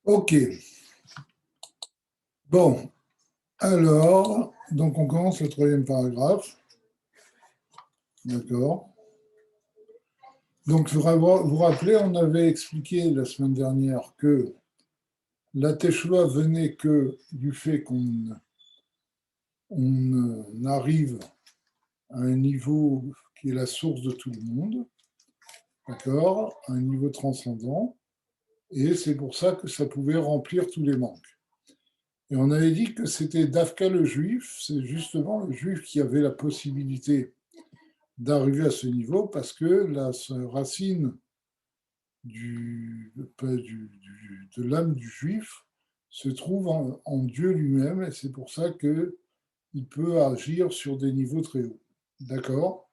Ok, bon, alors, donc on commence le troisième paragraphe, d'accord. Donc, vous vous rappelez, on avait expliqué la semaine dernière que la Teshuvah venait que du fait qu'on arrive à un niveau qui est la source de tout le monde, d'accord, à un niveau transcendant, et c'est pour ça que ça pouvait remplir tous les manques. Et on avait dit que c'était Dafka le juif, c'est justement le juif qui avait la possibilité d'arriver à ce niveau parce que la racine de l'âme du juif se trouve en Dieu lui-même et c'est pour ça qu'il peut agir sur des niveaux très hauts. D'accord.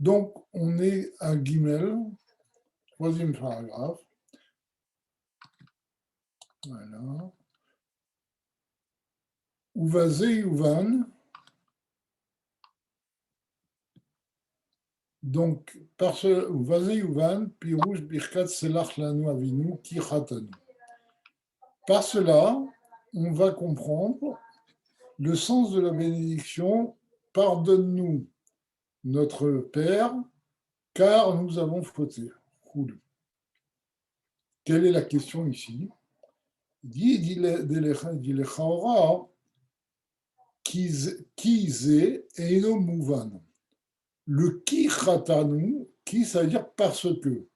Donc, on est à Guimel, troisième paragraphe. Voilà. Uvazé Uvan. Donc, par ce Uvazé Uvan, Pirouj Birkat Selach Lanu Avinu Ki Chatanu. Par cela, on va comprendre le sens de la bénédiction, pardonne-nous notre Père, car nous avons fauté. Quelle est la question ici? Dit Eino Mouvan. Le qui chatanu, qui, ça veut dire parce que.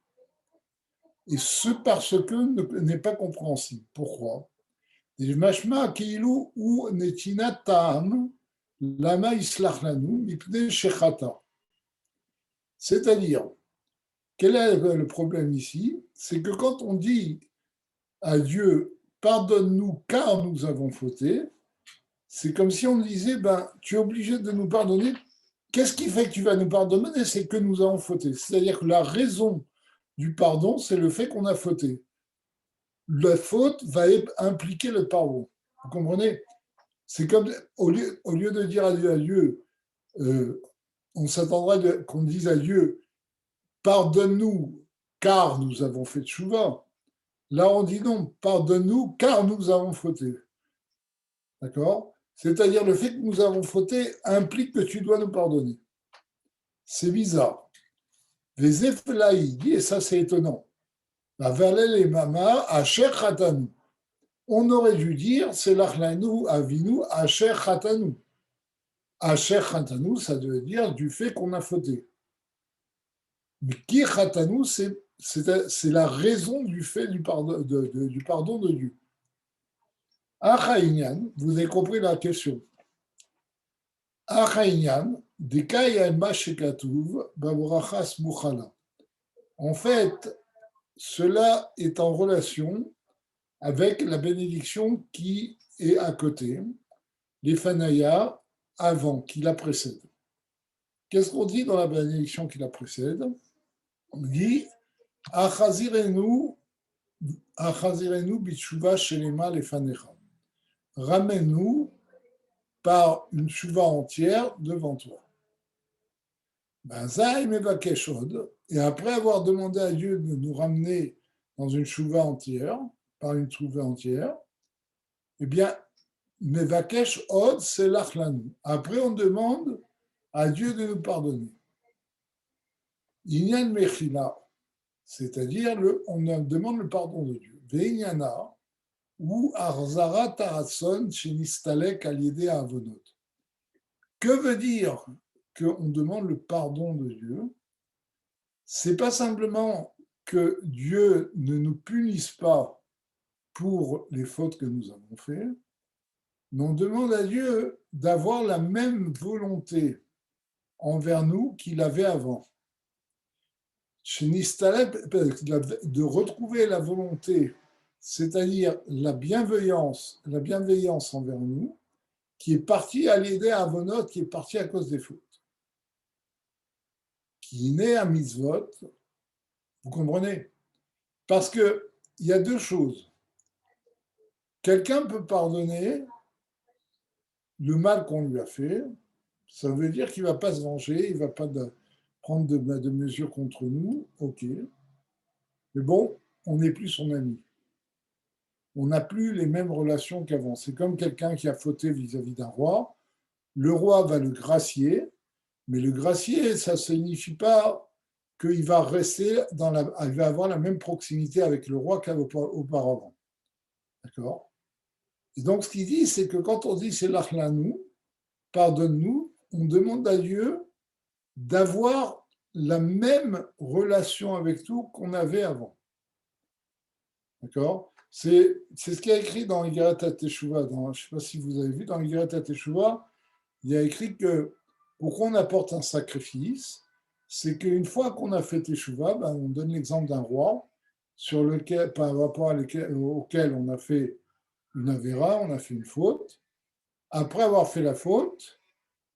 Et ce parce que n'est pas compréhensible. Pourquoi? Mashma Kilu ou Netina Ta'am, Lama Islach Lanu, Mipne Shechata. C'est-à-dire, quel est le problème ici? C'est que quand on dit à Dieu, pardonne-nous car nous avons fauté, c'est comme si on disait, tu es obligé de nous pardonner. Qu'est-ce qui fait que tu vas nous pardonner? C'est que nous avons fauté. C'est-à-dire que la raison du pardon, c'est le fait qu'on a fauté. La faute va impliquer le pardon. Vous comprenez? C'est comme, au lieu de dire à Dieu, on s'attendrait qu'on dise à Dieu, pardonne-nous car nous avons fait tchouva. Là, on dit non, pardonne-nous car nous avons fauté. D'accord? C'est-à-dire le fait que nous avons fauté implique que tu dois nous pardonner. C'est bizarre. Les Eflaïdi, et ça c'est étonnant. La Valel et Mama, Asher Khatanu. On aurait dû dire, c'est l'Achlanou Avinu, Asher Khatanu. Asher Khatanu, ça veut dire du fait qu'on a fauté. Mais qui Khatanu, c'est la raison du fait du pardon de Dieu. Achaïnian, vous avez compris la question. Achaïnian, Dekayama Shekatuv, Babrachas Mukhala. En fait, cela est en relation avec la bénédiction qui est à côté, les Fanaya avant, qui la précède. Qu'est-ce qu'on dit dans la bénédiction qui la précède? On dit Achazirenu bitshuva shelema lefanecha. Ramène-nous par une chouva entière devant toi. Et après avoir demandé à Dieu de nous ramener dans une chouva entière, par une chouva entière, eh bien, Mevakesh od selach lanu. Après, on demande à Dieu de nous pardonner. Inyan mechila, c'est-à-dire on demande le pardon de Dieu. Veinyana ou arzara taratson shenistalek aliede avonot. Que veut dire qu'on demande le pardon de Dieu? C'est pas simplement que Dieu ne nous punisse pas pour les fautes que nous avons faites, mais on demande à Dieu d'avoir la même volonté envers nous qu'il avait avant. De retrouver la volonté, c'est-à-dire la bienveillance envers nous, qui est partie à l'aider à Avonot, qui est partie à cause des fautes. Qui naît à mitzvot, vous comprenez? Parce qu'il y a deux choses. Quelqu'un peut pardonner le mal qu'on lui a fait, ça veut dire qu'il ne va pas se venger, il ne va pas prendre de mesures contre nous, ok. Mais bon, on n'est plus son ami. On n'a plus les mêmes relations qu'avant. C'est comme quelqu'un qui a fauté vis-à-vis d'un roi. Le roi va le gracier, mais le gracier, ça ne signifie pas qu'il va rester il va avoir la même proximité avec le roi qu'auparavant. D'accord? Et donc, ce qu'il dit, c'est que quand on dit c'est l'Achlanou, pardonne-nous, on demande à Dieu d'avoir la même relation avec nous qu'on avait avant. D'accord? C'est ce qu'il y a écrit dans Igarat Teshuvah. Je ne sais pas si vous avez vu, dans Igarat Teshuvah, il y a écrit que pourquoi on apporte un sacrifice, c'est qu'une fois qu'on a fait Teshuvah, on donne l'exemple d'un roi par rapport auquel on a fait une avéra, on a fait une faute. Après avoir fait la faute,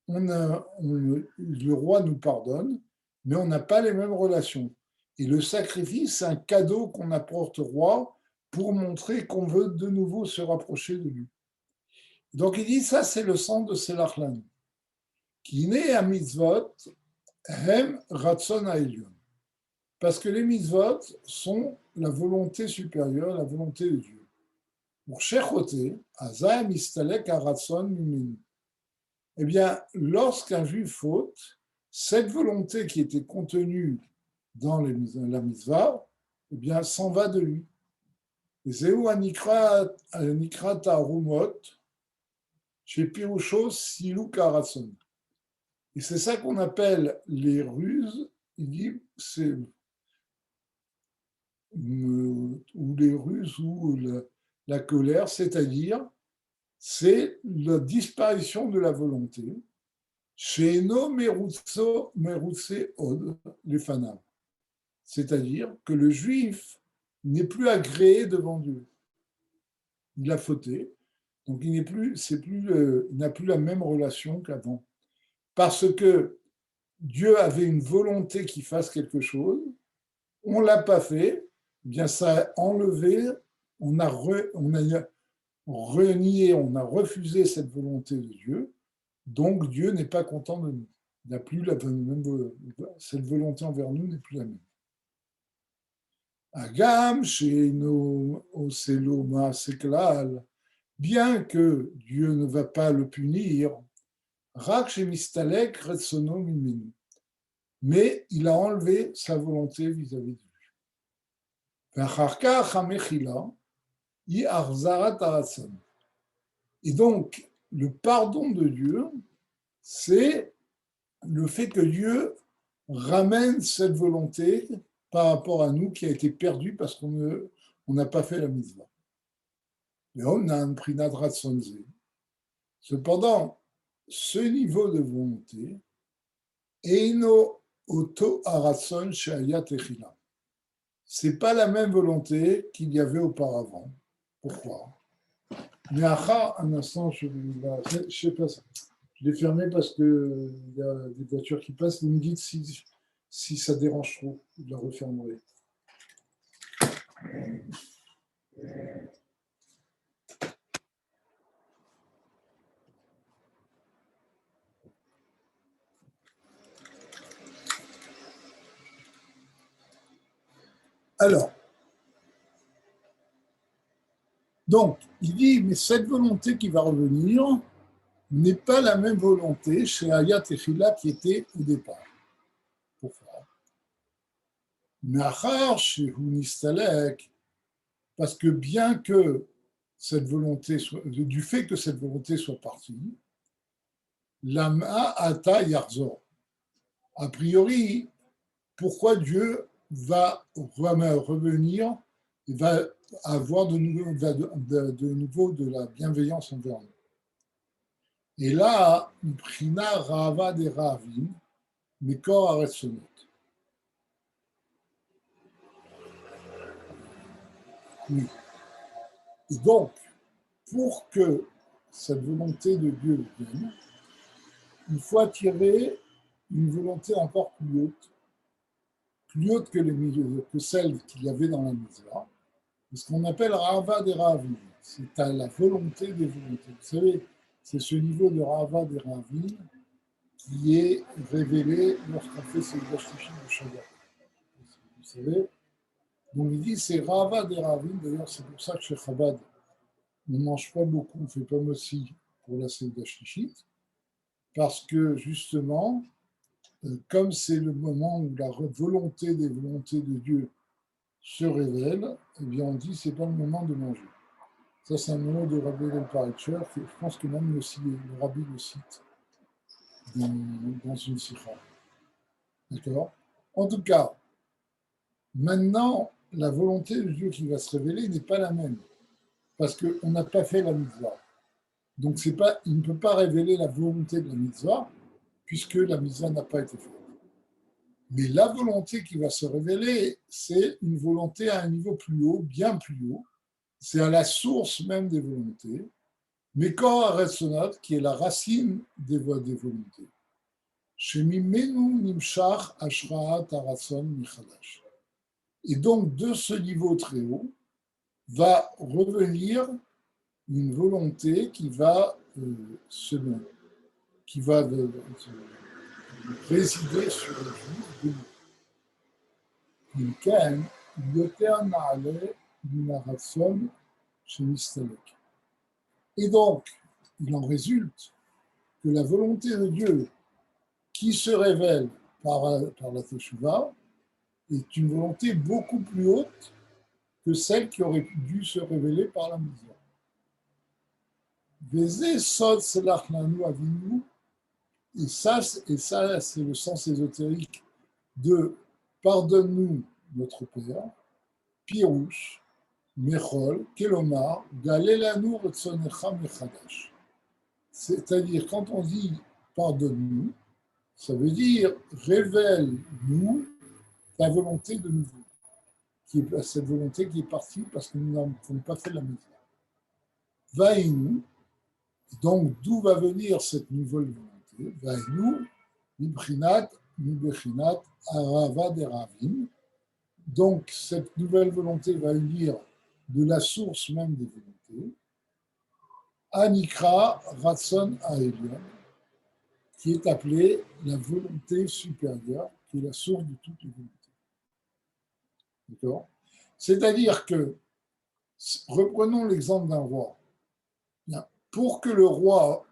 le roi nous pardonne, mais on n'a pas les mêmes relations. Et le sacrifice, c'est un cadeau qu'on apporte au roi pour montrer qu'on veut de nouveau se rapprocher de lui. Donc il dit, ça c'est le sens de Selachlan, qui naît à mitzvot, hem ratson ha'elyon. Parce que les mitzvot sont la volonté supérieure, la volonté de Dieu. Pour Shechoté, Azay mistalek haratson mimenu. Eh bien, lorsqu'un juif faute, cette volonté qui était contenue dans la mitzvah, eh bien, s'en va de lui. Et Zéou anikra ta'arumot, chez Piroucho Silou Karatson. Et c'est ça qu'on appelle les ruses, il dit, ou les ruses ou la colère, c'est-à-dire, c'est la disparition de la volonté. Chez No Merutse Od, les fanam. C'est-à-dire que le juif n'est plus agréé devant Dieu. Il a fauté, donc il n'a plus la même relation qu'avant. Parce que Dieu avait une volonté qu'il fasse quelque chose, on ne l'a pas fait, eh bien ça a enlevé, on a renié, on a refusé cette volonté de Dieu, donc Dieu n'est pas content de nous. Il n'a plus cette volonté envers nous n'est plus la même. Agam chez nos Oseloma Seklal, bien que Dieu ne va pas le punir, Rak chez Mistalek Retsono Mimenu, mais il a enlevé sa volonté vis-à-vis de lui. Et donc, le pardon de Dieu, c'est le fait que Dieu ramène cette volonté par rapport à nous qui a été perdue parce qu'on n'a pas fait la mitzvah. Cependant, ce niveau de volonté, Eino Oto Aratson Shayat Echila. C'est pas la même volonté qu'il y avait auparavant. Pourquoi? Mais un instant, je sais pas ça. Je l'ai fermé parce qu'il y a des voitures qui passent. Vous me dites si ça dérange trop. Je la refermerai. Alors, donc, il dit, mais cette volonté qui va revenir n'est pas la même volonté chez Hayat et Phila qui était au départ. Pourquoi? Nachar chez Hunistalek, parce que bien que cette volonté du fait que cette volonté soit partie, l'ama ata yarzor. A priori, pourquoi Dieu va revenir et va avoir de nouveau de la bienveillance envers nous. Et là, Prina Rava des Ravim, Mekor Aretsonot. Oui. Et donc, pour que cette volonté de Dieu vienne, il faut attirer une volonté encore plus haute que celle qu'il y avait dans la mitzvah, ce qu'on appelle Rava des Ravim. C'est à la volonté des volontés. Vous savez, c'est ce niveau de Rava des Ravim qui est révélé lorsqu'on fait ce Yashtishi de Shabbat. Vous savez, Donc il dit c'est Rava des Ravim. D'ailleurs, c'est pour ça que chez Chabad, on ne mange pas beaucoup, on ne fait pas aussi pour la Seuda Shlichit, parce que justement, comme c'est le moment où la volonté des volontés de Dieu se révèle, eh bien on dit c'est pas le moment de manger. Ça, c'est un mot de Rabbi El Paritcher, que je pense que même le Rabbi le cite dans une sikha. D'accord. En tout cas, maintenant, la volonté de Dieu qui va se révéler n'est pas la même, parce qu'on n'a pas fait la mitzvah. Donc, il ne peut pas révéler la volonté de la mitzvah, puisque la mitzvah n'a pas été faite. Mais la volonté qui va se révéler, c'est une volonté à un niveau plus haut, bien plus haut. C'est à la source même des volontés. Mekor Aretsonat, qui est la racine des volontés. Shemimenu nimshach ashraat haratson michadash. Et donc, de ce niveau très haut, va revenir une volonté qui va résider sur le juif. Et donc, il en résulte que la volonté de Dieu qui se révèle par la Teshuvah est une volonté beaucoup plus haute que celle qui aurait dû se révéler par la mitzvah. Et ça, c'est le sens ésotérique de pardonne-nous notre Père, Pirouche, Mechol, Kelomar, Galelanu Retsonecha Mechadash. C'est-à-dire, quand on dit pardonne-nous, ça veut dire révèle-nous ta volonté de nouveau, cette volonté qui est partie parce que nous n'avons pas fait la mitzvah. Vaïnou, donc d'où va venir cette nouvelle volonté? Vaïnou, Mibchinat, Arava des Ravim. Donc cette nouvelle volonté va venir de la source même des volontés. Anikra Ratson Aelion, qui est appelée la volonté supérieure, qui est la source de toutes les volontés. D'accord? C'est-à-dire que, reprenons l'exemple d'un roi. Pour que le roi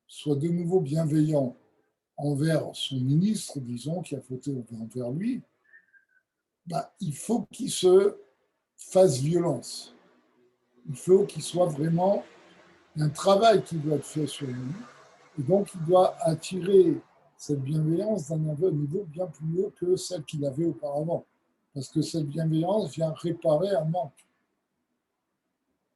soit de nouveau bienveillant envers son ministre, disons, qui a fauté envers lui, il faut qu'il se fasse violence. Il faut qu'il soit vraiment un travail qui doit être fait sur lui. Et donc, il doit attirer cette bienveillance d'un niveau bien plus haut que celle qu'il avait auparavant. Parce que cette bienveillance vient réparer un manque.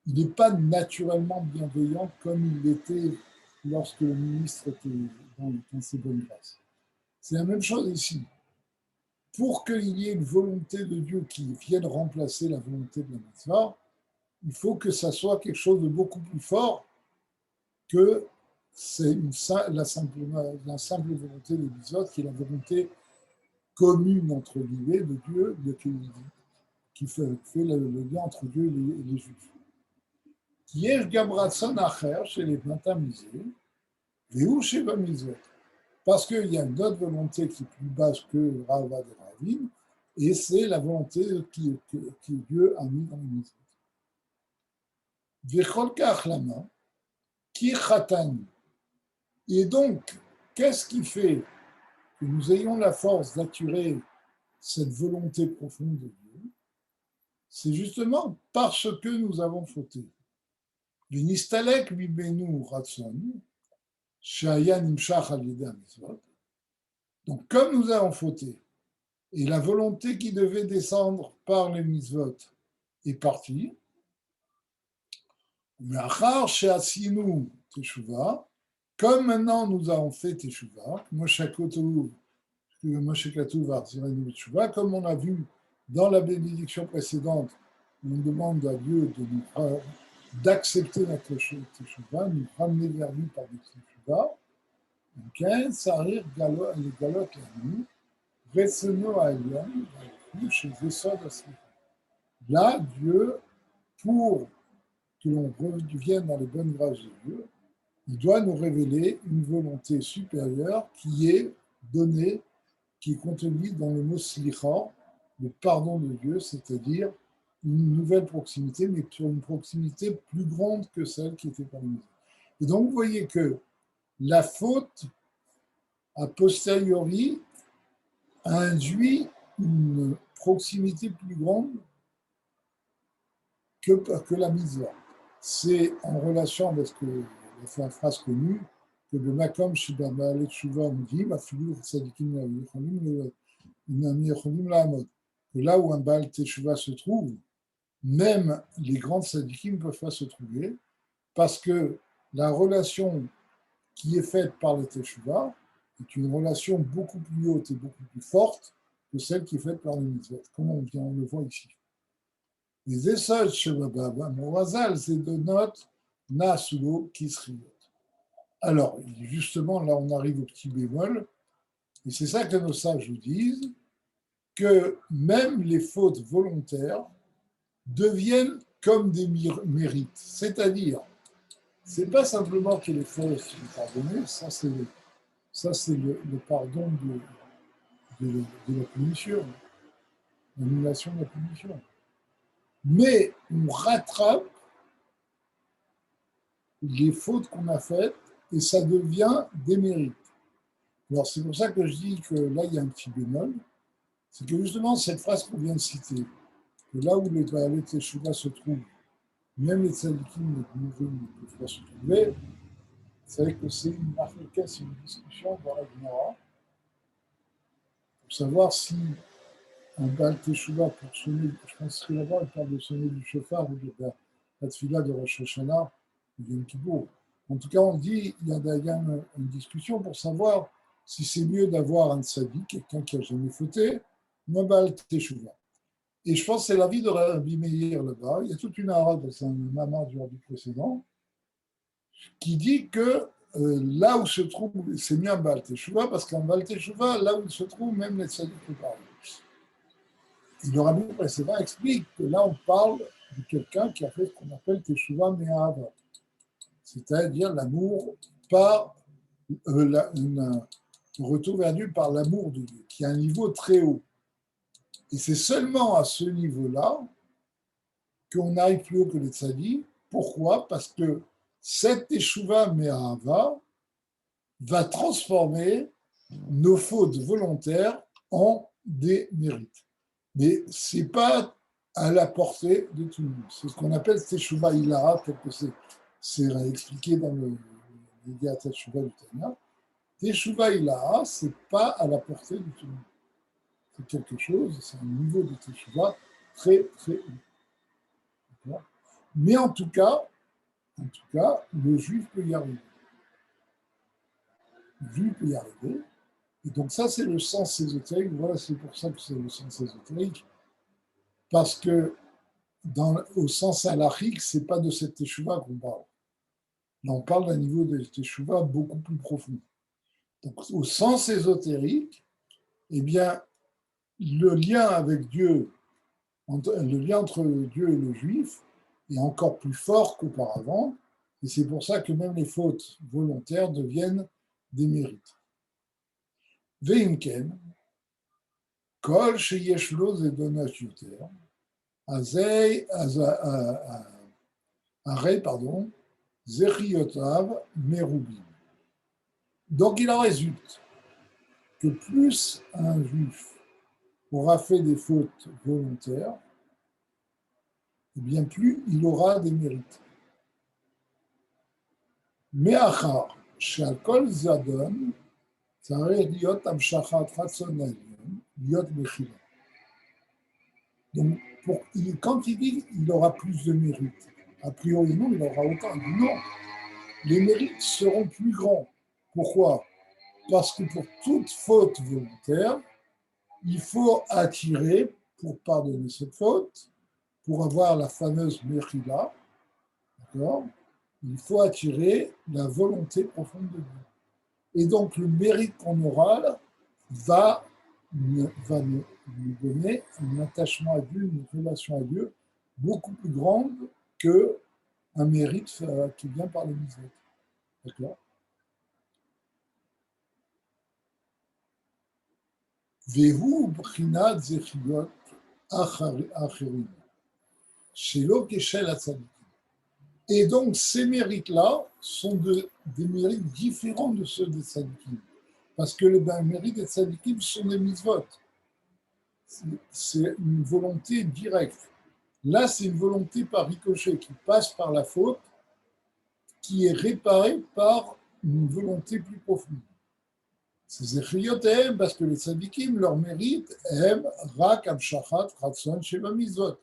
Il n'est pas naturellement bienveillant comme il l'était lorsque le ministre était dans ses bonnes grâces. C'est la même chose ici. Pour qu'il y ait une volonté de Dieu qui vienne remplacer la volonté de la mitzvah, il faut que ça soit quelque chose de beaucoup plus fort que la simple volonté de mitzvot, qui est la volonté commune entre guillemets de Dieu, qui fait le lien entre Dieu et les Juifs. Yesh Gabratson Acher chez les Matamisés, Véou chez Bamizot. Parce qu'il y a une autre volonté qui est plus basse que Rava de Ravim, et c'est la volonté que Dieu a mis dans les Mitzvot. Vechol Kachlama, qui Khatan. Et donc, qu'est-ce qui fait que nous ayons la force d'attirer cette volonté profonde de Dieu? C'est justement parce que nous avons fauté. Vinistalek mibenu ratson, shaya nimshach al yedei mitzvot. Donc, comme nous avons fauté, et la volonté qui devait descendre par les mitzvot est partie, mais achar she'asinu teshuva, comme maintenant nous avons fait teshuva, Moshe Katuv Arzirenu teshuva, comme on a vu dans la bénédiction précédente, on demande à Dieu d'accepter notre teshuva, nous ramener vers lui par des teshuva. Donc, ça arrive les galotes à nous. Là, Dieu, pour que l'on revienne dans les bonnes grâces de Dieu, il doit nous révéler une volonté supérieure qui est donnée, qui est contenue dans le mot slicha, le pardon de Dieu, c'est-à-dire une nouvelle proximité, mais sur une proximité plus grande que celle qui était par les mitzvot. Et donc, vous voyez que la faute, a posteriori, induit une proximité plus grande que la mitzvah. C'est en relation avec ce que a fait la phrase connue que le Makom Shiba Baalei Tshuva on dit, que là où un Baal Teshuva se trouve, même les grands tzadikim ne peuvent pas se trouver, parce que la relation qui est faite par le Teshuva est une relation beaucoup plus haute et beaucoup plus forte que celle qui est faite par les mitzvot, comme on le voit ici. Les Esod Shebababa, Morazal, c'est de notre Nasulo Kisriot. Alors, justement, là, on arrive au petit bémol, et c'est ça que nos sages nous disent, que même les fautes volontaires deviennent comme des mérites. C'est-à-dire, c'est pas simplement que les fautes sont pardonnées, ça c'est le pardon de la punition, l'annulation de la punition. Mais on rattrape les fautes qu'on a faites et ça devient des mérites. Alors c'est pour ça que je dis que là il y a un petit bémol, c'est que justement cette phrase qu'on vient de citer, que là où les Baalei Teshuva se trouvent, même les tzadikim ne peuvent pas se trouver, c'est vrai que c'est une marquette, c'est une discussion dans la Gemara pour savoir si un Baal Teshuva pour sonner, je pense que là-bas il parle de sonner du chauffard ou de la tefila de Rosh Hashanah ou de Yom Kippour. En tout cas, on dit, il y a une discussion pour savoir si c'est mieux d'avoir un tzaddik, quelqu'un qui n'a jamais fauté, ou un Baal Teshuva. Et je pense que c'est l'avis de Rabbi Meir là-bas. Il y a toute une arabe, c'est un mamar du rabbi précédent, qui dit que là où se trouve, c'est mieux un Baal Teshuva, parce qu'un Baal Teshuva, là où il se trouve, même les tzaddik ne parlent. Et le rabbi précédent explique que là, on parle de quelqu'un qui a fait ce qu'on appelle Teshuva Me'ahava, c'est-à-dire l'amour par un retour vers Dieu par l'amour de Dieu, qui a un niveau très haut. Et c'est seulement à ce niveau-là qu'on arrive plus haut que les tzaddik. Pourquoi? Parce que cette Teshuva Me'ahava va transformer nos fautes volontaires en des mérites. Mais ce n'est pas à la portée de tout le monde. C'est ce qu'on appelle Teshuva Ilaha, tel que c'est expliqué dans le Yediat Teshuva du Tanya. Teshuva Ilaha, ce n'est pas à la portée de tout le monde. C'est quelque chose, c'est un niveau de Teshuva très, très haut. Mais en tout cas, le juif peut y arriver. Le juif peut y arriver. Et donc ça, c'est le sens ésotérique. Voilà, c'est pour ça que c'est le sens ésotérique. Parce que au sens halachique, ce n'est pas de cette teshuva qu'on parle. Là, on parle d'un niveau de teshuva beaucoup plus profond. Donc, au sens ésotérique, eh bien, le lien avec Dieu, le lien entre Dieu et le juif est encore plus fort qu'auparavant. Et c'est pour ça que même les fautes volontaires deviennent des mérites. Veimken, kol sheyesh lo zedonash yuter, pardon, Zeriotav Merubim. Donc il en résulte que plus un juif aura fait des fautes volontaires, et bien plus il aura des mérites. Me'achar, she'al zadon, tzarech liot amshachat ratzon ha'elyon, liot mechila. Donc, quand il dit qu'il aura plus de mérites, a priori non, il aura autant. Non, les mérites seront plus grands. Pourquoi? Parce que pour toute faute volontaire, il faut attirer, pour pardonner cette faute, pour avoir la fameuse mechila, d'accord, il faut attirer la volonté profonde de Dieu. Et donc le mérite qu'on aura va nous donner un attachement à Dieu, une relation à Dieu beaucoup plus grande qu'un mérite qui vient par les mitzvot. D'accord? Vehu brinat zechiyot Acherim, Shelo Keshel Hatzadikim. Et donc, ces mérites-là sont des mérites différents de ceux des tzadikim. Parce que les mérites des tzadikim sont des mitzvot. C'est une volonté directe. Là, c'est une volonté par ricochet qui passe par la faute, qui est réparée par une volonté plus profonde. C'est Zechriyotem, parce que les tzadikim, leur mérite, aiment rak amshachat ratzon sheva mitzvot.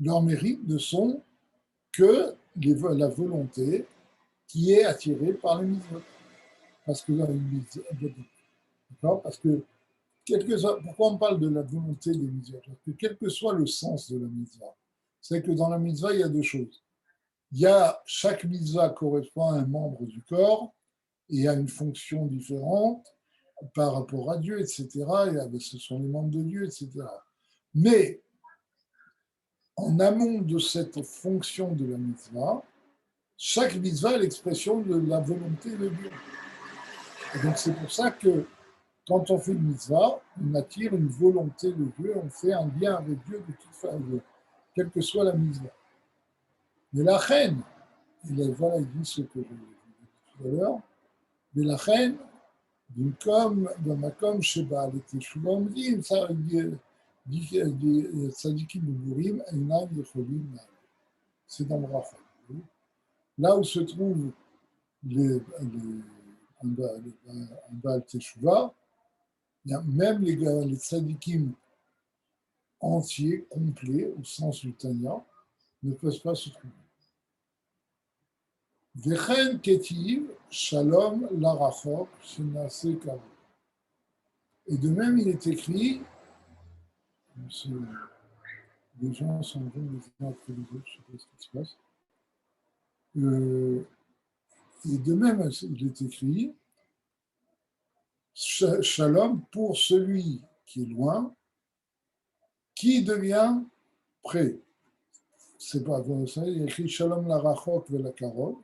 Leurs mérites ne sont que la volonté qui est attirée par les mitzvot. Parce que d'accord, parce que pourquoi on parle de la volonté des mitzvot? Parce que quel que soit le sens de la mitzvah, c'est que dans la mitzvah, il y a deux choses. Chaque mitzvah correspond à un membre du corps et à une fonction différente par rapport à Dieu, etc. Et ce sont les membres de Dieu, etc. Mais en amont de cette fonction de la mitzvah, chaque mitzvah est l'expression de la volonté de Dieu. Et donc c'est pour ça que quand on fait une mitzvah, on attire une volonté de Dieu, on fait un lien avec Dieu de toute façon, quelle que soit la mitzvah. Mais la reine, il dit ce que je dit tout à l'heure, mais la reine, comme dans ma com, Sheba, elle était souvent dit, ça dit Tzadikim Uburim, Einam Yecholim, c'est dans le Rachel. Là où se trouve un Baal Teshuvah, même les tzadikim entiers, complets, au sens du Tanya, ne peuvent pas se trouver. Vechen ketiv shalom larachok shenase kavod. Et de même, il est écrit, les gens sont venus les uns après les autres, je ne sais pas ce qui se passe. Et de même, il est écrit, shalom pour celui qui est loin, qui devient près. C'est pas, vous savez, il y a écrit shalom larachok velakarov,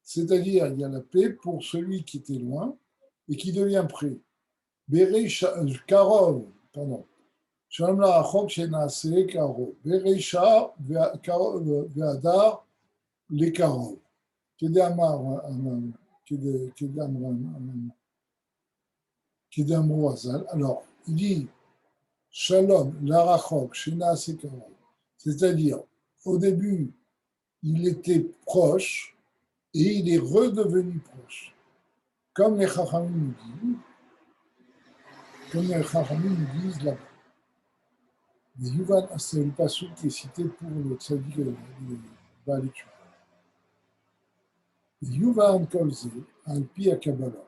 c'est-à-dire il y a la paix pour celui qui était loin et qui devient près. Karov, pardon. Shalom larachok shenase karov. Bereisha ve'adar lekarov. Kedamar Azal. Alors, il dit Shalom larachok shenase karov. C'est-à-dire, au début, il était proche et il est redevenu proche. Comme les Chachamim disent là-bas. Mais Yuval, c'est le passage qui est cité pour le tzaddik de Baal Tshuva. Yuval Kolze, Alpi à Kabbalah.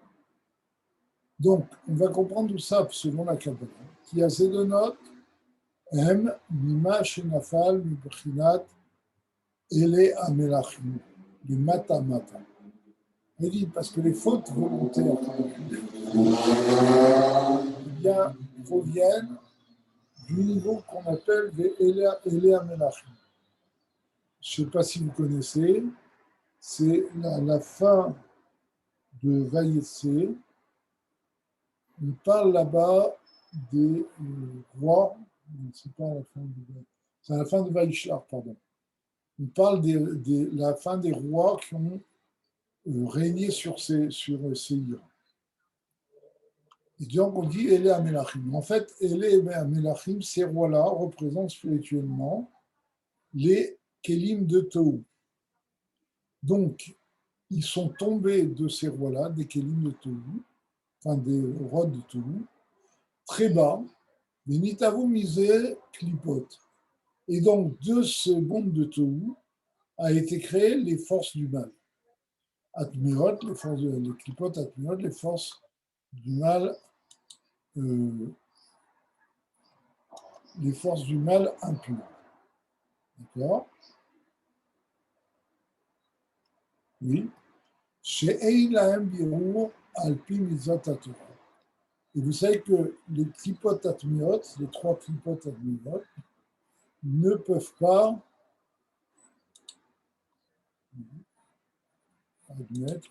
Donc, on va comprendre tout ça selon la Kabbalah, qui a ces deux notes, M, Mima, Shenafal, Mibchinat, Ele Amelachim, les Mata-Mata. Il dit, parce que les fautes volontaires proviennent du niveau qu'on appelle les Ele Amelachim. Je ne sais pas si vous connaissez, c'est la fin de Vaïessé. On parle là-bas des rois, c'est pas la fin de, c'est la fin de Vaïchlar, pardon. On parle de la fin des rois qui ont régné sur Séir. Et donc on dit Ele Amelachim. En fait, Ele Amelachim, ces rois-là représentent spirituellement les Kélim de Tohu. Donc, ils sont tombés de ces rois-là, des Kélim de Tohu, enfin des rois de Tohu, très bas, mais Nitavu misé Klipot. Et donc, de ce monde de Tohu a été créé les forces du mal. Atmirot, les Klipot Atmirot, les forces du mal, les forces du mal impures. D'accord? Oui. Chez Eilahem Birour, Alpi Mizat Torah. Et vous savez que les Klipot Atmirot, les trois Klipot Atmirot, ne peuvent pas admettre.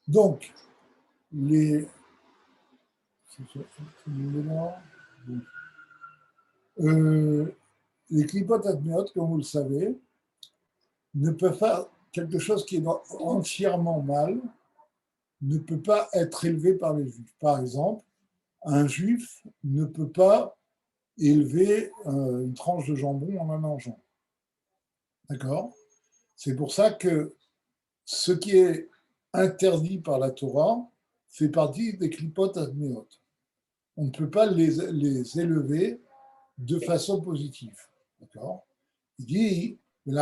Donc, les Les clipotes adméotes, comme vous le savez, ne peuvent pas, quelque chose qui est entièrement mal, ne peut pas être élevé par les juifs. Par exemple, un juif ne peut pas élever une tranche de jambon en la mangeant. D'accord? C'est pour ça que ce qui est interdit par la Torah fait partie des clipotes adméotes. On ne peut pas les élever de façon positive. D'accord? Il dit c'est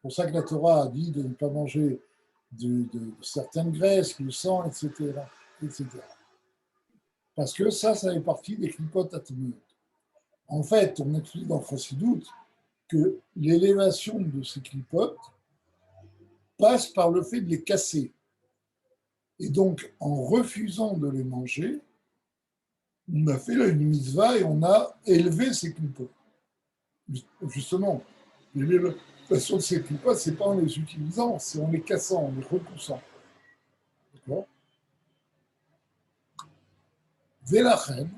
pour ça que la Torah a dit de ne pas manger de certaines graisses, le sang, etc., etc. Parce que ça fait partie des clipotes adméotes. En fait, on explique dans Chassidut que l'élévation de ces clipotes passe par le fait de les casser. Et donc, en refusant de les manger, on a fait une mitzvah et on a élevé ces clipotes. Justement, l'élévation de ces clipotes, ce n'est pas en les utilisant, c'est en les cassant, en les repoussant. D'accord? Velachem,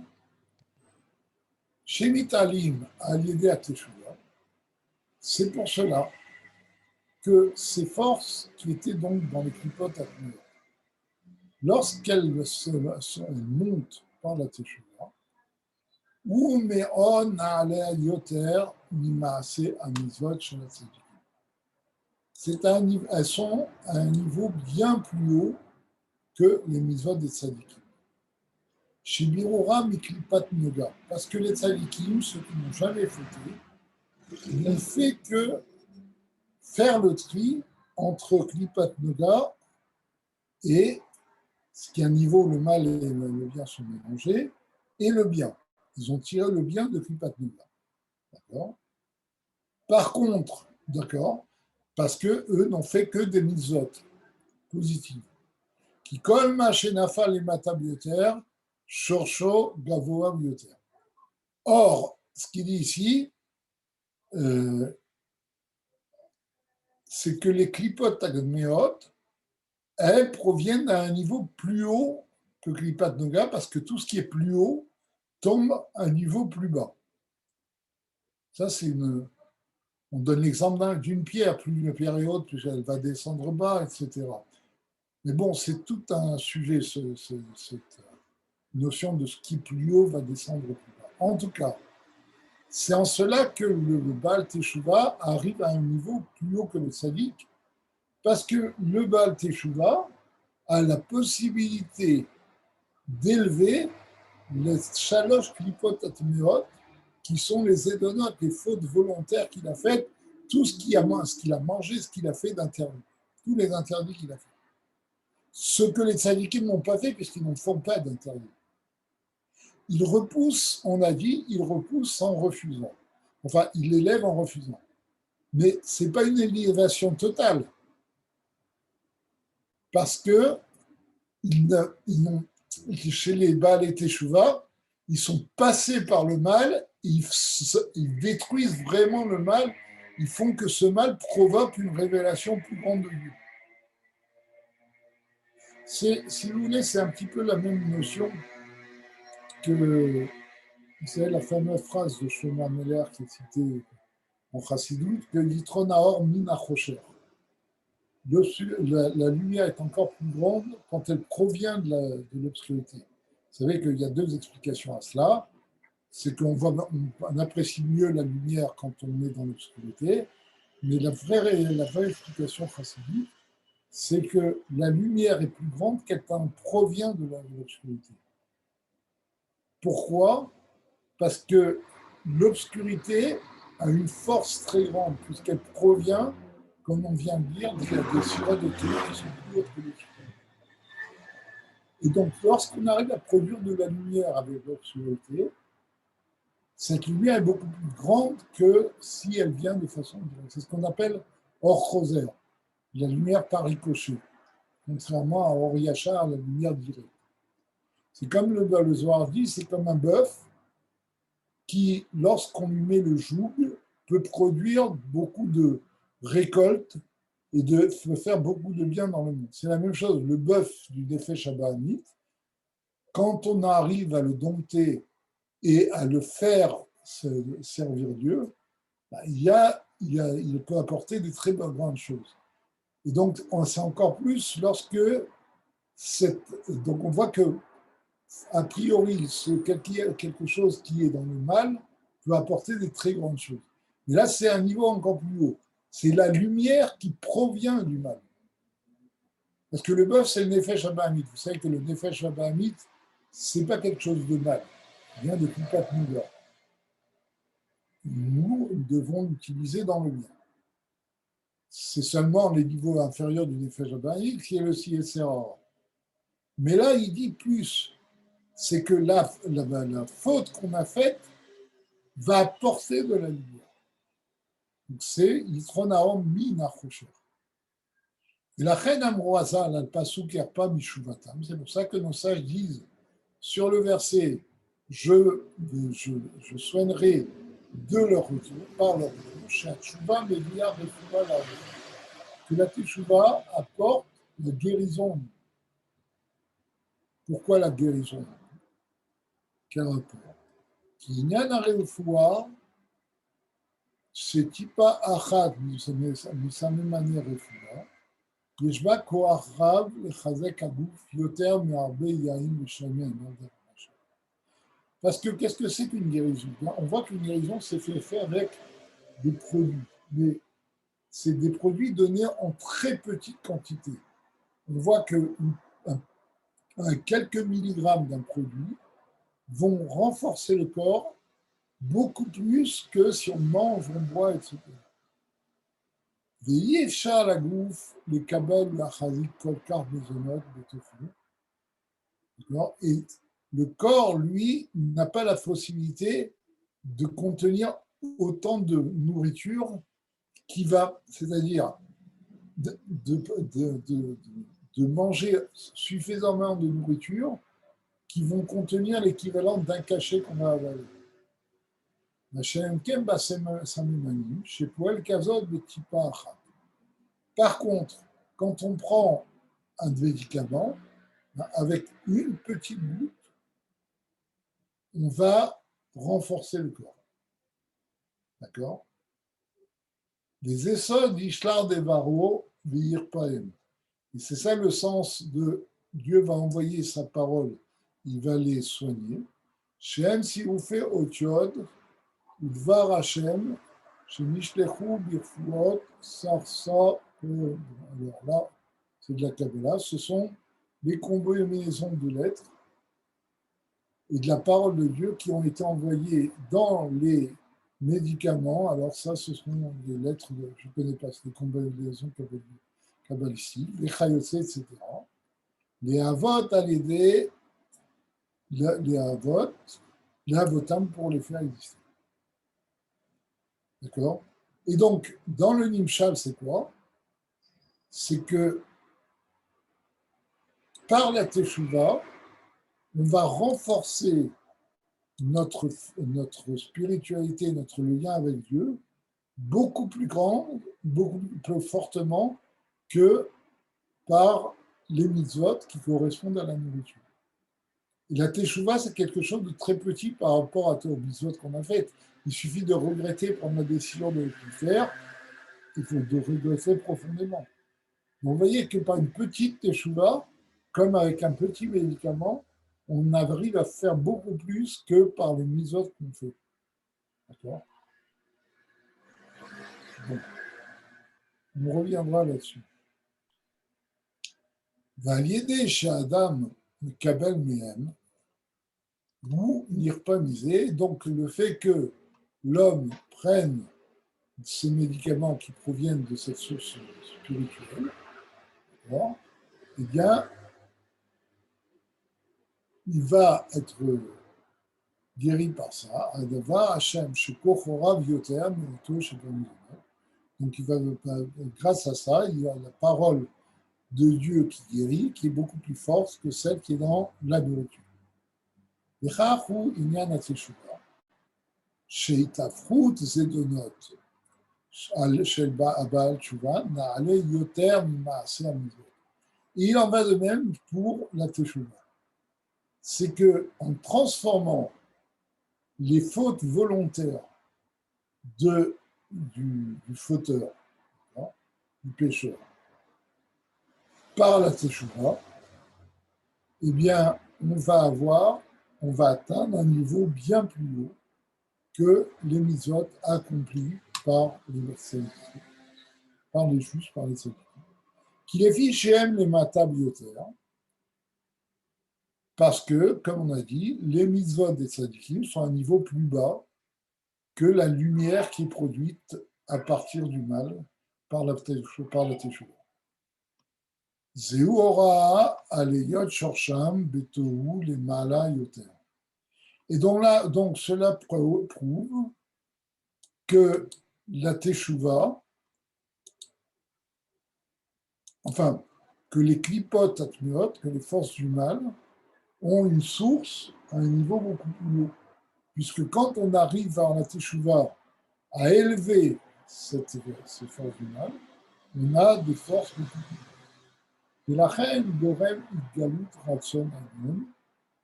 Shemitalim Aliédé à Teshuvah, c'est pour cela que ces forces qui étaient donc dans les clipotes admirées, lorsqu'elles montent par la Teshuvah, ou me'on na'aleh yoter mimaase amizvot shel hatzadikim. Elles sont à un niveau bien plus haut que les mitzvot des tzadikim. Chez Birora miklipat noga, parce que les tzadikim, ceux qui n'ont jamais fauté, n'ont fait que faire le tri entre klipat noga et ce qui est un niveau, le mal et le bien sont mélangés, et le bien. Ils ont tiré le bien de klipat noga. D'accord? Par contre, d'accord, parce qu'eux n'ont fait que des mitzvot positives. Qui kol ma shenafa les matabioter, shorsho gavoa bioter. Or, ce qu'il dit ici, c'est que les klipot agmeot, elles proviennent d'un niveau plus haut que klipat noga, parce que tout ce qui est plus haut tombe à un niveau plus bas. Ça, c'est une. On donne l'exemple d'une pierre, plus une pierre est haute, plus elle va descendre bas, etc. Mais bon, c'est tout un sujet, cette notion de ce qui plus haut va descendre plus bas. En tout cas, c'est en cela que le Baal Teshuvah arrive à un niveau plus haut que le Tzadik, parce que le Baal Teshuvah a la possibilité d'élever les Shalosh Klipot Atmeot, qui sont les édonotes, les fautes volontaires qu'il a faites, tout ce qu'il a mangé, ce qu'il a fait d'interdit, tous les interdits qu'il a fait. Ce que les tzadikim n'ont pas fait, puisqu'ils n'en font pas d'interdit. Ils repoussent, on a dit, ils repoussent en refusant. Enfin, ils l'élèvent en refusant. Mais ce n'est pas une élévation totale. Parce que chez les Baal et Teshuvah, ils sont passés par le mal, ils détruisent vraiment le mal, ils font que ce mal provoque une révélation plus grande de Dieu. Si vous voulez, c'est un petit peu la même notion que, vous savez, la fameuse phrase de Shlomo Meller qui est citée en Chassidut, que Yitron Naor min hachocher. La lumière est encore plus grande quand elle provient de l'obscurité. Vous savez qu'il y a deux explications à cela. C'est qu'on apprécie mieux la lumière quand on est dans l'obscurité, mais la vraie explication chassidique, c'est que la lumière est plus grande qu'elle provient de l'obscurité. Pourquoi? Parce que l'obscurité a une force très grande, puisqu'elle provient, comme on vient de dire, des surats de Dieu qui sont plus hautes que les surats. Et donc, lorsqu'on arrive à produire de la lumière avec l'obscurité, cette lumière est beaucoup plus grande que si elle vient de façon directe. C'est ce qu'on appelle or choser, la lumière par ricochet, contrairement à or yachar, la lumière directe. C'est comme le Zohar dit, c'est comme un bœuf qui, lorsqu'on lui met le joug, peut produire beaucoup de récoltes et de faire beaucoup de bien dans le monde. C'est la même chose, le bœuf du Nefesh Abahamit, quand on arrive à le dompter et à le faire servir Dieu, bah, il peut apporter des très grandes choses. Et donc, c'est encore plus lorsque donc on voit que a priori, quelque chose qui est dans le mal peut apporter des très grandes choses. Mais là, c'est un niveau encore plus haut. C'est la lumière qui provient du mal. Parce que le bœuf, c'est le Nefesh Abahamit. Vous savez que le Nefesh Abahamit, c'est pas quelque chose de mal. Il vient de Kupat Nida. Nous devons l'utiliser dans le bien. C'est seulement les niveaux inférieurs du Nefesh Abahamit qui est le CSR. Mais là, il dit plus. C'est que la faute qu'on a faite va apporter de la lumière. Donc c'est Yitronaom mi nachosher. Et la reine Amroasa, la pasuk erpa mishuvatam. C'est pour ça que nos sages disent sur le verset je soignerai de leur retour, par leur retour, Shatshuva Media Refuva la que la Teshuva apporte la guérison. Pourquoi la guérison? Quel rapport? Kinyan Areufoua, c'est Tipa Achat, Misamemane Refuva, Yeshba Koachrav, Lechazek Agouf, Yoter Me'arbe Yaim Meshamen. Parce que qu'est-ce que c'est qu'une guérison? On voit qu'une guérison, c'est fait avec des produits, mais c'est des produits donnés en très petite quantité. On voit que quelques milligrammes d'un produit vont renforcer le corps beaucoup plus que si on mange, on boit, etc. Ve'yefshar la gouf, les kabel, la chazik, kolkar, bezonot, betofu. Et le corps, lui, n'a pas la possibilité de contenir autant de nourriture qui va, c'est-à-dire de manger suffisamment de nourriture qui vont contenir l'équivalent d'un cachet qu'on va avaler. Par contre, quand on prend un médicament, avec une petite goutte, on va renforcer le corps. D'accord? Les essais d'Ishlar Devaro Vihir Paem. Et c'est ça le sens de Dieu va envoyer sa parole, il va les soigner. Shem si vous fait otiod, Udvar Hashem, Shemishlechu Birfuot, Sarsa. Alors là, c'est de la Kabbalah. Ce sont les combinaisons de lettres et de la parole de Dieu qui ont été envoyées dans les médicaments. Alors ça, ce sont des lettres, je ne connais pas, c'est des combinaisons kabbalistiques, les chayotse, etc. Les avot à l'aider, les avot, les avotam pour les faire exister. D'accord? Et donc, dans le Nimshal, c'est quoi? C'est que par la Teshuvah, on va renforcer notre spiritualité, notre lien avec Dieu, beaucoup plus grand, beaucoup plus fortement que par les mitzvot qui correspondent à la nourriture. Et la Teshuvah, c'est quelque chose de très petit par rapport aux mitzvot qu'on a faites. Il suffit de regretter, prendre la décision de ne plus faire, il faut de regretter profondément. Donc, vous voyez que par une petite Teshuvah, comme avec un petit médicament, on arrive à faire beaucoup plus que par les mitzvot qu'on fait. D'accord? Bon, on reviendra là-dessus. Valiédé chez Adam, Kabel Mehem, ou l'irpamisé, donc le fait que l'homme prenne ces médicaments qui proviennent de cette source spirituelle, eh bien, il va être guéri par ça. Donc, il va, grâce à ça, il y a la parole de Dieu qui guérit, qui est beaucoup plus forte que celle qui est dans la nourriture. Sheitafrut zedonot, של הבעל תשובה, נעלה יותר ממעשה המצוות. Et il en va de même pour la teshuva. C'est que en transformant les fautes volontaires du fauteur, du pécheur, par la teshuva, eh bien, on va atteindre un niveau bien plus haut que les mitzvot accomplis par les justes, par les tzadikim. Qui les fiches aiment les matabioter, parce que, comme on a dit, les mitzvot des tzadikim sont à un niveau plus bas que la lumière qui est produite à partir du mal par la teshuva. Zeu ora aleyot shorsham betohu les mala yoter. Et donc cela prouve que la teshuva, enfin, que les klipot atmiot, que les forces du mal, ont une source à un niveau beaucoup plus haut. Puisque quand on arrive à la teshuva à élever ces forces du mal, on a des forces beaucoup plus hautes. Et la reine Gorem Galut Ratson Agnon,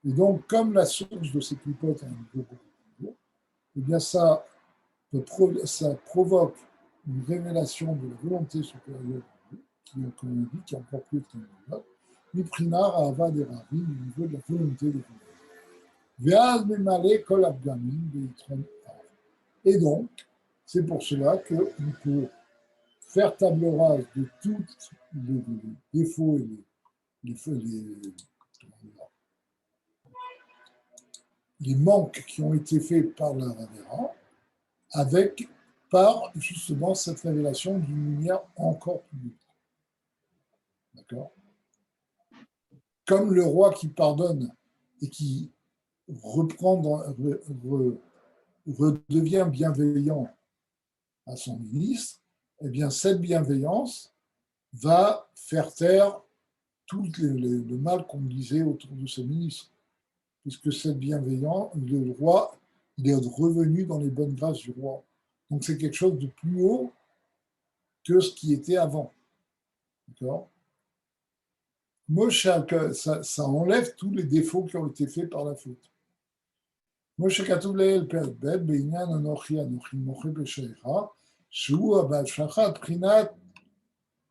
et donc comme la source de ces klipot a un niveau beaucoup plus haut, eh bien ça provoque une révélation de la volonté supérieure qui, comme on dit, qui est encore plus extraordinaire, Miprinar Ava des Ravim, au niveau de la volonté des Ravim. Et donc, c'est pour cela qu'on peut faire table rase de tous les défauts et les manques qui ont été faits par la Ravera, par justement cette révélation d'une lumière encore plus haute. D'accord? Comme le roi qui pardonne et qui redevient bienveillant à son ministre, eh bien cette bienveillance va faire taire tout le mal qu'on disait autour de ce ministre. Puisque cette bienveillance, le roi, il est revenu dans les bonnes grâces du roi. Donc c'est quelque chose de plus haut que ce qui était avant. D'accord? Moshe, ça enlève tous les défauts qui ont été faits par la faute. Moshe כתוב לעיל פרק ב' בעניין אנוכי מוחה בשעיך, שהוא בהשלכת בחינת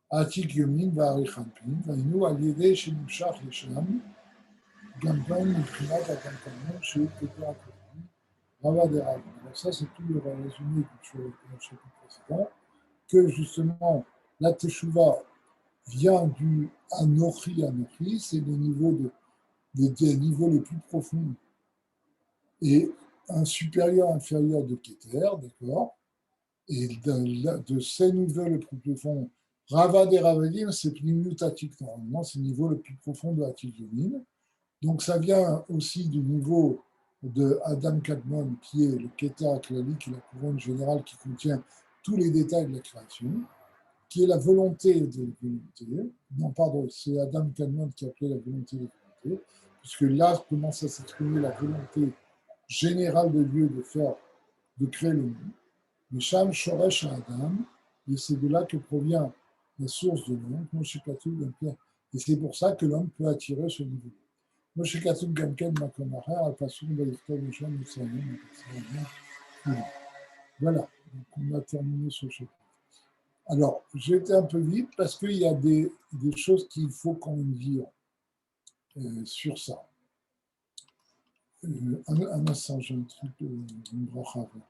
עתיק יומין ואריך אנפין, והיינו על ידי שנמשך לשם, גם כן מבחינת הקנקנות שהוא כתוב הכללים, רבה דרבה. Alors ça, c'est tout le résumé du chapitre précédent, que justement la teshuva vient du Anochi, c'est le niveau des niveaux les plus profonds, et un supérieur inférieur de Keter, d'accord, et de ces niveaux les plus profonds, Rava des Ravadim, c'est Pnimutatik, normalement, c'est le niveau le plus profond de Atik Yomin. Donc ça vient aussi du niveau de Adam Kadmon, qui est le Keter Aklali, qui est la couronne générale qui contient tous les détails de la création, qui est la volonté de volonté. Non, pardon, c'est Adam Kadmon qui appelait la volonté de volonté, puisque là commence à s'exprimer la volonté générale de Dieu de créer le monde. Mais Sham Shoresh Adam, et c'est de là que provient la source de l'homme, et c'est pour ça que l'homme peut attirer ce niveau. Voilà, donc on a terminé ce chapitre. Alors, j'ai été un peu vite parce qu'il y a des choses qu'il faut quand même dire sur ça. Un instant, j'ai un truc, une bracha à faire.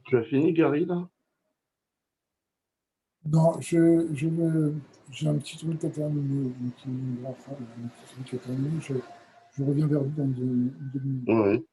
Tu as fini, Gary, là? Non, j'ai un petit truc à terminer. Un petit truc à terminer. Je reviens vers vous dans deux minutes. Oui.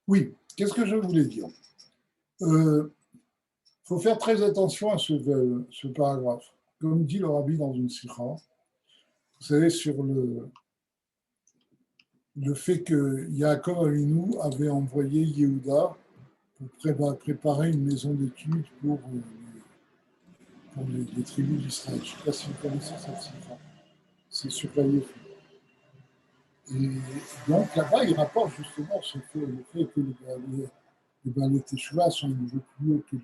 Oui, qu'est-ce que je voulais dire? Faut faire très attention à ce paragraphe. Comme dit le rabbi dans une sikha, vous savez, sur le fait que Yaakov Avinu avait envoyé Yehuda pour préparer une maison d'études pour les tribus d'Israël. Je ne sais pas si vous connaissez cette sikha. C'est sur la Yehu. Et donc là-bas, il rapporte justement le fait que les Teshuvah sont un niveau plus haut que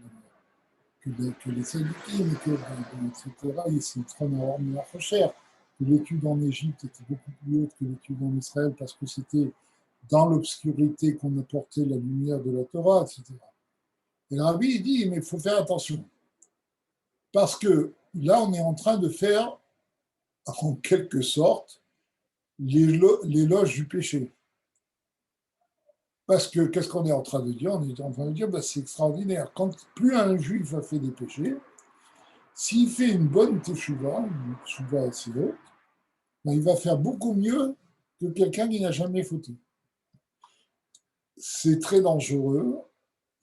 les Saoudiens, etc. Et c'est très cher. Que l'étude en Égypte était beaucoup plus haute que l'étude en Israël parce que c'était dans l'obscurité qu'on apportait la lumière de la Torah, etc. Et le rabbi, il dit, mais il faut faire attention. Parce que là, on est en train de faire, en quelque sorte, l'éloge du péché. Parce que qu'est-ce qu'on est en train de dire? On est en train de dire, bah, c'est extraordinaire. Quand plus un juif a fait des péchés, s'il fait une bonne teshuva, une teshuva assez haute, ben, il va faire beaucoup mieux que quelqu'un qui n'a jamais fauté. C'est très dangereux,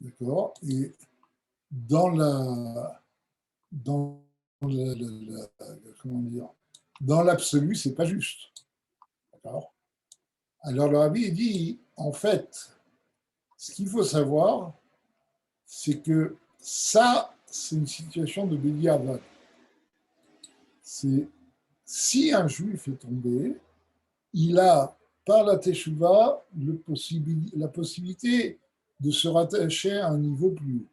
d'accord? Et dans dans comment dire, dans l'absolu, c'est pas juste, d'accord? Alors le rabbi dit, en fait, ce qu'il faut savoir, c'est que ça, c'est une situation de bédiavad. C'est si un juif est tombé, il a, par la teshuva, la possibilité de se rattacher à un niveau plus haut.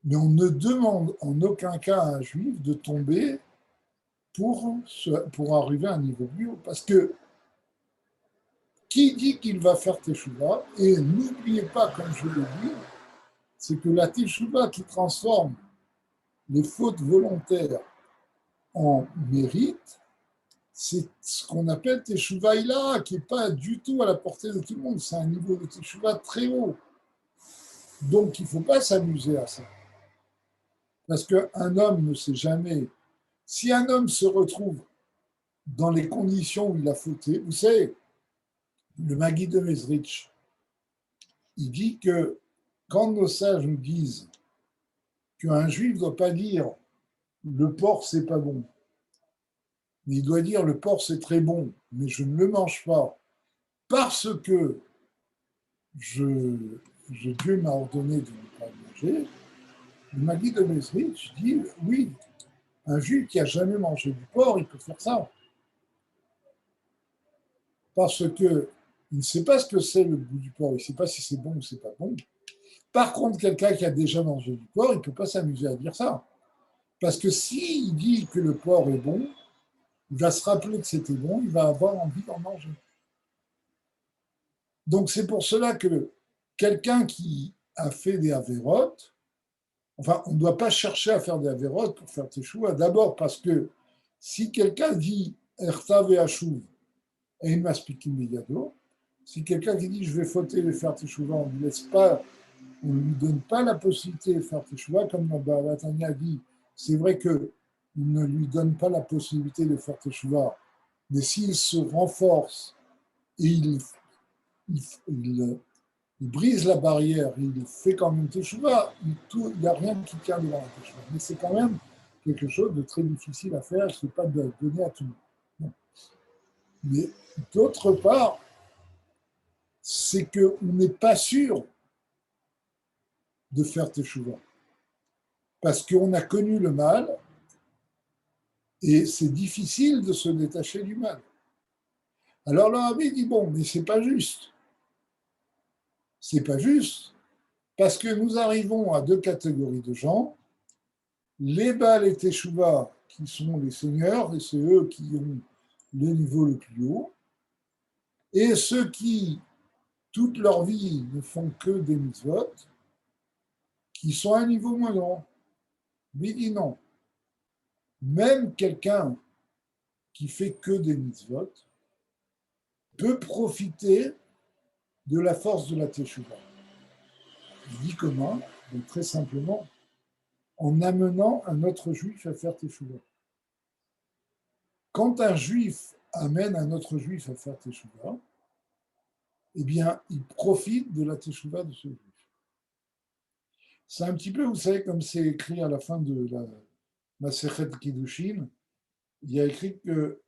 Mais on ne demande en aucun cas à un juif de tomber pour arriver à un niveau plus haut. Parce que qui dit qu'il va faire teshuva, et n'oubliez pas, comme je l'ai dit, c'est que la teshuva qui transforme les fautes volontaires en mérite, c'est ce qu'on appelle teshuva ila, qui n'est pas du tout à la portée de tout le monde. C'est un niveau de teshuva très haut. Donc il ne faut pas s'amuser à ça. Parce qu'un homme ne sait jamais. Si un homme se retrouve dans les conditions où il a fauté, vous savez, le Magui de Mezrich, il dit que quand nos sages nous disent qu'un juif ne doit pas dire le porc c'est pas bon, mais il doit dire le porc c'est très bon, mais je ne le mange pas parce que Dieu m'a ordonné de ne pas le manger. Le Magui de Mezrich dit oui, un juif qui n'a jamais mangé du porc, il peut faire ça. Parce qu'il ne sait pas ce que c'est le goût du porc, il ne sait pas si c'est bon ou c'est pas bon. Par contre, quelqu'un qui a déjà mangé du porc, il ne peut pas s'amuser à dire ça. Parce que s'il dit que le porc est bon, il va se rappeler que c'était bon, il va avoir envie d'en manger. Donc c'est pour cela que quelqu'un qui a fait des avérotes, enfin, on ne doit pas chercher à faire des avérotes pour faire teshuva. D'abord parce que si quelqu'un dit Ertav et Hashuv, et il m'explique immédiatement, si quelqu'un qui dit je vais fauter et faire teshuva, on ne laisse pas, on ne lui donne pas la possibilité de faire teshuva, comme Batania a dit, c'est vrai qu'il ne lui donne pas la possibilité de faire teshuva, mais s'il se renforce et il brise la barrière, il fait quand même teshuva, il n'y a rien qui tient devant la teshuva. Mais c'est quand même quelque chose de très difficile à faire, ce n'est pas de donner à tout le monde. Mais d'autre part, c'est qu'on n'est pas sûr de faire teshuva. Parce qu'on a connu le mal, Et c'est difficile de se détacher du mal. Alors le rabbi dit, bon, mais c'est pas juste. C'est pas juste, parce que nous arrivons à deux catégories de gens, les Baal et Teshuvah, qui sont les seigneurs, et c'est eux qui ont le niveau le plus haut, et ceux qui, toute leur vie, ne font que des mitzvot, qui sont à un niveau moins grand. Lui dit non. Même quelqu'un qui fait que des mitzvot peut profiter de la force de la Teshuvah. Il dit comment? Donc très simplement, en amenant un autre juif à faire Teshuvah. Quand un juif amène un autre juif à faire Teshuvah, eh bien, il profite de la Teshuvah de ce juif. C'est un petit peu, vous savez, comme c'est écrit à la fin de la Masechet Kiddushin, il y a écrit que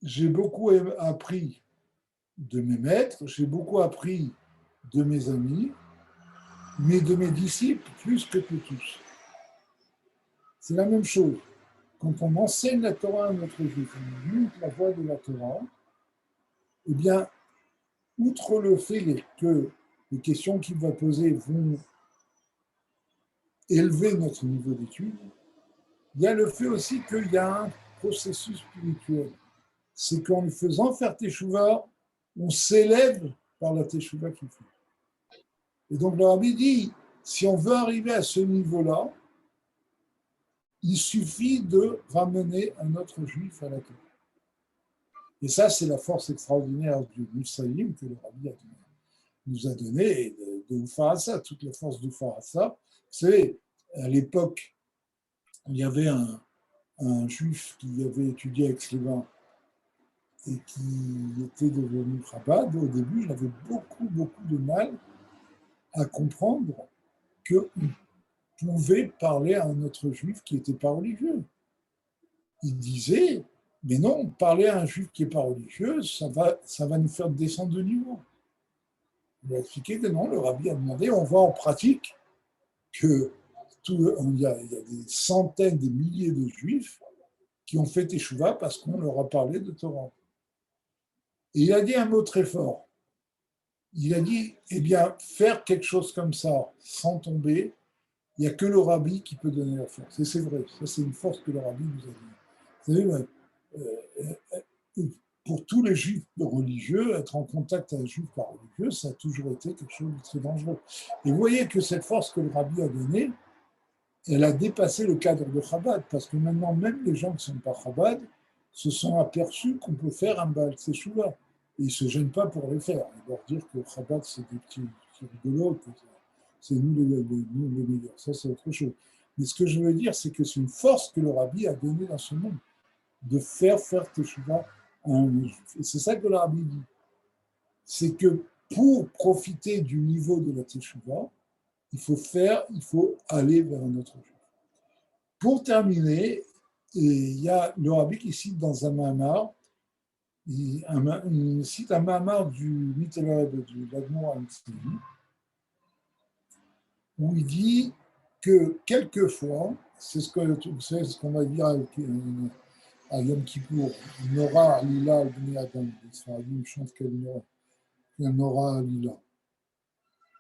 j'ai beaucoup appris de mes maîtres, j'ai beaucoup appris de mes amis, mais de mes disciples plus que de tous. C'est la même chose. Quand on enseigne la Torah à un autre juif, on montre la voie de la Torah, eh bien, outre le fait que les questions qu'il va poser vont élever notre niveau d'étude, il y a le fait aussi qu'il y a un processus spirituel. C'est qu'en lui faisant faire Teshuvah, on s'élève par la Teshuvah qu'il fait. Et donc le rabbi dit, si on veut arriver à ce niveau-là, il suffit de ramener un autre juif à la Torah. Et ça, c'est la force extraordinaire du Moussaïm que le rabbi nous a donné, et de Oufarassa, toute la force d'Oufarassa. Vous savez, à l'époque, il y avait un juif qui avait étudié avec Slivan et qui était devenu Chabad. Au début, il avait beaucoup de mal à comprendre qu'on pouvait parler à un autre juif qui n'était pas religieux. Il disait, mais non, parler à un juif qui n'est pas religieux, ça va nous faire descendre de niveau. Il a expliqué que non, le rabbi a demandé, on voit en pratique que il y a des centaines, des milliers de juifs qui ont fait Teshuvah parce qu'on leur a parlé de Torah. Et il a dit un mot très fort. Il a dit, eh bien, faire quelque chose comme ça sans tomber, il n'y a que le rabbi qui peut donner la force. Et c'est vrai, ça c'est une force que le rabbi nous a donnée. Vous savez, pour tous les juifs religieux, être en contact avec un juif pas religieux, ça a toujours été quelque chose de très dangereux. Et vous voyez que cette force que le rabbi a donnée, elle a dépassé le cadre de Chabad, parce que maintenant, même les gens qui ne sont pas Chabad se sont aperçus qu'on peut faire un Baal Teshuvah. Et ils ne se gênent pas pour le faire. Ils doivent dire que Chabad, c'est des petits rigolos, que c'est nous les meilleurs. Ça, c'est autre chose. Mais ce que je veux dire, c'est que c'est une force que le rabbi a donnée dans ce monde, de faire Teshuvah à un juif. Et c'est ça que le rabbi dit. C'est que pour profiter du niveau de la Teshuvah, il faut aller vers un autre juif. Pour terminer, il y a le rabbi qui cite dans un mamar, il cite un mamar du Mittelab du l'Admor Amtseli, où il dit que quelquefois, c'est ce qu'on va dire à Yom Kippour, Nora Alila Bnei Adam, une chante qu'elle Nora Alila.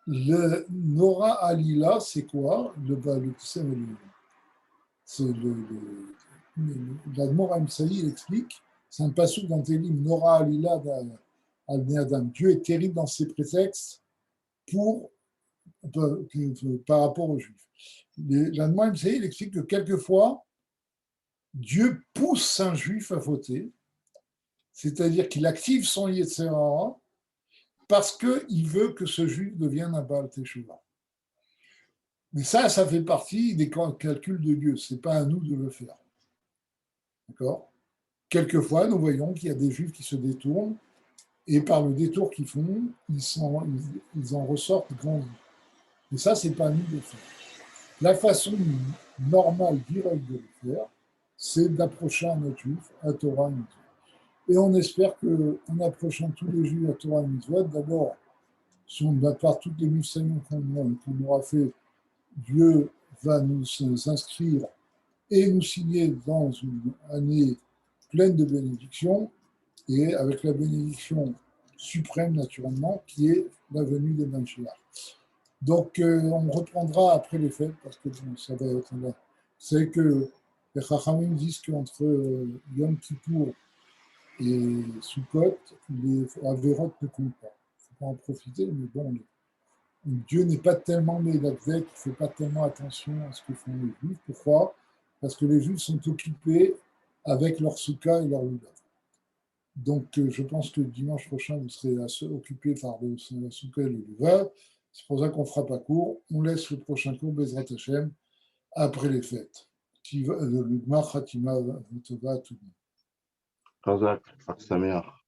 Le Nora Alila, c'est quoi? L'Admor Amtsali, il explique, c'est un passage dans Télim, Nora Alila al Bnei Adam. Dieu est terrible dans ses prétextes par rapport aux Juifs. L'Admor Amtsali, il explique que quelquefois, Dieu pousse un Juif à voter, c'est-à-dire qu'il active son Yetzer Hara parce qu'il veut que ce Juif devienne un Baal Teshuvah. Mais ça fait partie des calculs de Dieu. Ce n'est pas à nous de le faire. D'accord? Quelquefois, nous voyons qu'il y a des Juifs qui se détournent, et par le détour qu'ils font, ils en ressortent grandis. Et ça, ce n'est pas à nous de le faire. La façon normale, directe de le faire, c'est d'approcher un autre Juif à Torah et Mitzvot. Et on espère qu'en approchant tous les Juifs à Torah et Mitzvot, d'abord, si on va par toutes les missions qu'on aura fait, Dieu va nous inscrire et nous signer dans une année pleine de bénédictions, et avec la bénédiction suprême, naturellement, qui est la venue de Mashiach. Donc, on reprendra après les fêtes, parce que bon, ça va être là. C'est que les Chachamim disent qu'entre Yom Kippour et Sukkot, les Averot ne comptent pas. Il faut pas en profiter, mais bon, Dieu n'est pas tellement médavek, il ne fait pas tellement attention à ce que font les Juifs. Pourquoi? Parce que les Juifs sont occupés avec leur Souka et leur Lulav. Donc, je pense que dimanche prochain, vous serez occupés par la Souka et le Lulav. C'est pour ça qu'on ne fera pas court. On laisse le prochain cours, Bezrat Hashem, après les fêtes. Le Gmar Khatima Tova, tout le monde. Razak, Sameach.